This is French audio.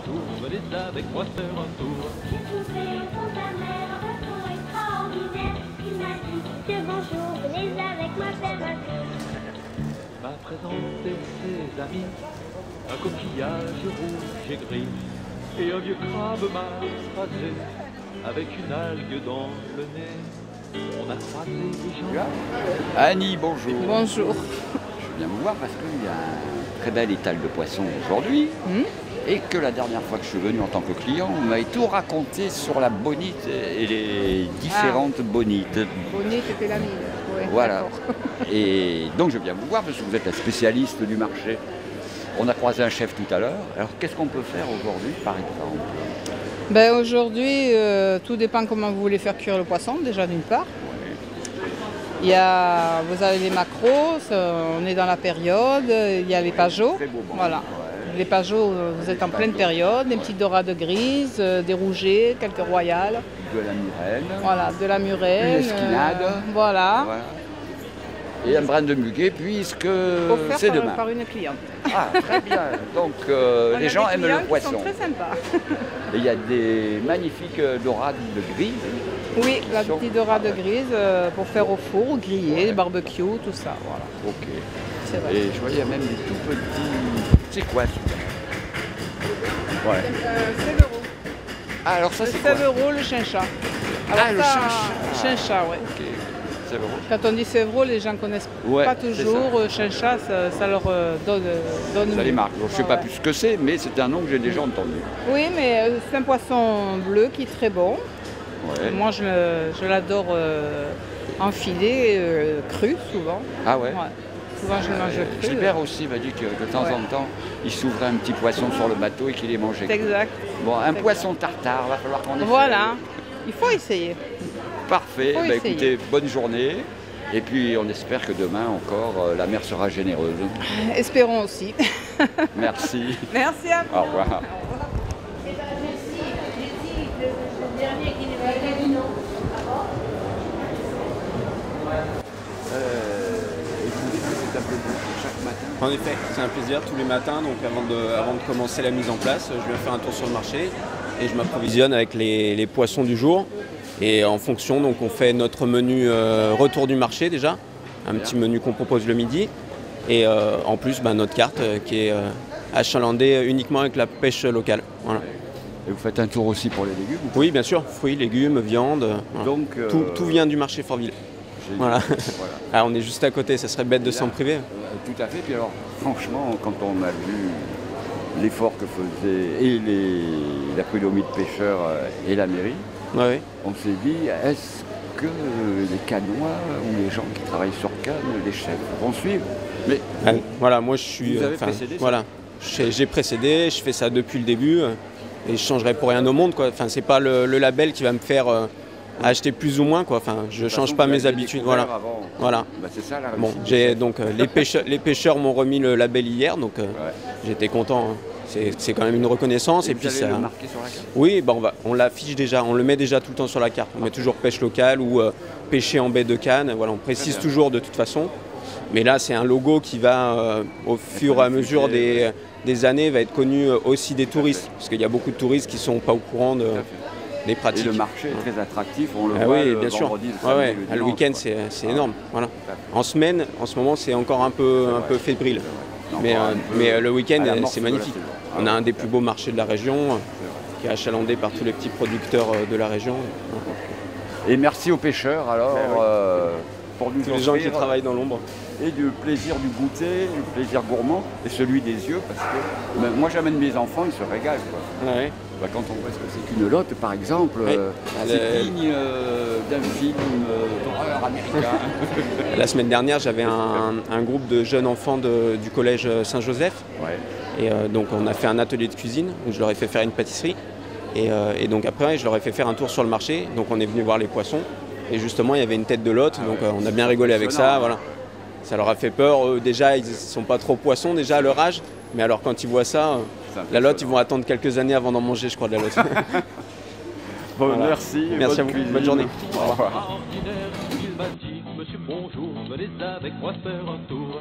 bonjour, venez avec moi faire un tour. J'ai trouvé pour ta mère un bateau extraordinaire. Il m'a dit que bonjour, venez avec moi faire un tour. M'a présenté ses amis, un coquillage rouge et gris, et un vieux crabe m'a rasé, avec une algue dans le nez. On a croisé les gens. Annie, bonjour. Bonjour. Je viens vous voir parce qu'il y a un très bel étal de poissons aujourd'hui et que la dernière fois que je suis venu en tant que client, on m'avait tout raconté sur la bonite et les différentes bonites. Bonite et pélamide. Ouais, Voilà. d'accord. Et donc je viens vous voir parce que vous êtes la spécialiste du marché. On a croisé un chef tout à l'heure. Alors qu'est-ce qu'on peut faire aujourd'hui par exemple? Ben, aujourd'hui, tout dépend comment vous voulez faire cuire le poisson, déjà d'une part. Vous avez les macros, on est dans la période, il y a les pageaux. Très beau banc. Voilà. Ouais. Les pageaux, vous êtes en pleine période, des petites dorades grises, des rougets, quelques royales. De la murène. Voilà, de la murène. Une esquinade. Voilà. Voilà. Et un brin de muguet puisque Offert c'est demain. par une cliente. Ah, très bien. Donc On les a gens des aiment clients le qui poisson. sont très sympas. Et il y a des magnifiques dorades de gris. Oui, la sont- petite dorade grise pour faire au four, griller, barbecue, tout ça. Voilà. Ok. C'est vrai. Et je voyais même des tout petits. C'est quoi celui-là? Ouais. Sévero. Ah, alors ça Le c'est quoi? Sévero, le chincha. Ah, le chincha. Chincha, ouais. Ok. C'est bon. Quand on dit Sévero, les gens connaissent Ouais, pas c'est toujours. Chincha, ça leur donne Ça les mieux. marque. Je ne sais pas plus ce que c'est, mais c'est un nom que j'ai déjà entendu. Oui, mais c'est un poisson bleu qui est très bon. Ouais. Moi, je l'adore en filet, cru souvent. Ah ouais. Ouais. Souvent, je le mange cru. Gilbert aussi m'a dit que de temps en temps, il s'ouvrait un petit poisson sur le bateau et qu'il les mangeait. C'est exact. Bon, un C'est poisson tartare, va falloir qu'on essaie. Voilà. Il faut essayer. Parfait. Faut Bah, essayer. écoutez, bonne journée. Et puis on espère que demain encore, la mer sera généreuse. Espérons aussi. Merci. Merci à vous. Au revoir. En effet, c'est un plaisir tous les matins. Donc avant de commencer la mise en place, je viens faire un tour sur le marché et je m'approvisionne avec les poissons du jour. Et en fonction, donc on fait notre menu retour du marché déjà, un petit menu qu'on propose le midi. Et en plus, notre carte qui est achalandée uniquement avec la pêche locale. Voilà. Et vous faites un tour aussi pour les légumes? Oui, bien sûr, fruits, légumes, viande. Voilà. Donc, Tout vient du marché Fortville. génial. Voilà. Voilà. Ah, on est juste à côté, ça serait bête de s'en priver. Tout à fait. Puis alors, franchement, quand on a vu l'effort que faisait et la prud'homie de pêcheurs et la mairie, Ouais. on s'est dit, est-ce que les Cannois ou les gens qui travaillent sur Cannes, les chefs, vont suivre? Mais Voilà, moi je suis. Vous avez précédé ça? Voilà, j'ai précédé, je fais ça depuis le début et je changerai pour rien au monde, quoi. Enfin, c'est pas le label qui va me faire acheter plus ou moins, quoi. Enfin, je change pas mes habitudes. Voilà. Voilà. Bah, c'est ça la Bon, réussite. j'ai donc les pêcheurs m'ont remis le label hier, donc j'étais content. Hein. C'est quand même une reconnaissance et vous puis allez ça. le marquer sur la carte? Oui, on l'affiche déjà, on le met déjà tout le temps sur la carte. On met toujours pêche locale ou pêcher en baie de Cannes. Voilà, on précise toujours de toute façon. Mais là, c'est un logo qui va, au fur et à mesure des années, va être connu aussi des touristes. Parce qu'il y a beaucoup de touristes qui ne sont pas au courant des pratiques. Et le marché est très attractif, on le Ah voit oui, le bien sûr. vendredi, le Ouais, samedi, ouais. le Le dimanche, week-end, quoi. c'est énorme. Voilà. En semaine, en ce moment, c'est encore un peu fébrile. Mais le week-end, à l'amorce c'est de la magnifique. saison. On a un des plus beaux marchés de la région, qui est achalandé par tous les petits producteurs de la région. Et merci aux pêcheurs alors pour nous Tous les gens qui offrir travaillent dans l'ombre. et du plaisir du goûter, du plaisir gourmand et celui des yeux parce que moi j'amène mes enfants, ils se régalent quoi. Ouais. Bah, quand on voit ce que c'est qu'une lotte par exemple, Oui. c'est digne d'un film d'horreur américain. La semaine dernière, j'avais un groupe de jeunes enfants du collège Saint-Joseph. Ouais. Et donc on a fait un atelier de cuisine où je leur ai fait faire une pâtisserie. Et donc après, je leur ai fait faire un tour sur le marché. Donc on est venu voir les poissons. Et justement, il y avait une tête de lotte. Donc on a bien rigolé avec ça. Voilà. Ça leur a fait peur. Eux, déjà, ils ne sont pas trop poissons déjà à leur âge. Mais alors quand ils voient ça, la lotte, ils vont attendre quelques années avant d'en manger, je crois, de la lotte. Bon, Voilà. merci. Merci à vous. cuisine. Bonne journée. Au revoir. Ordinaire, il m'a dit, monsieur bonjour, venez avec moi faire un tour.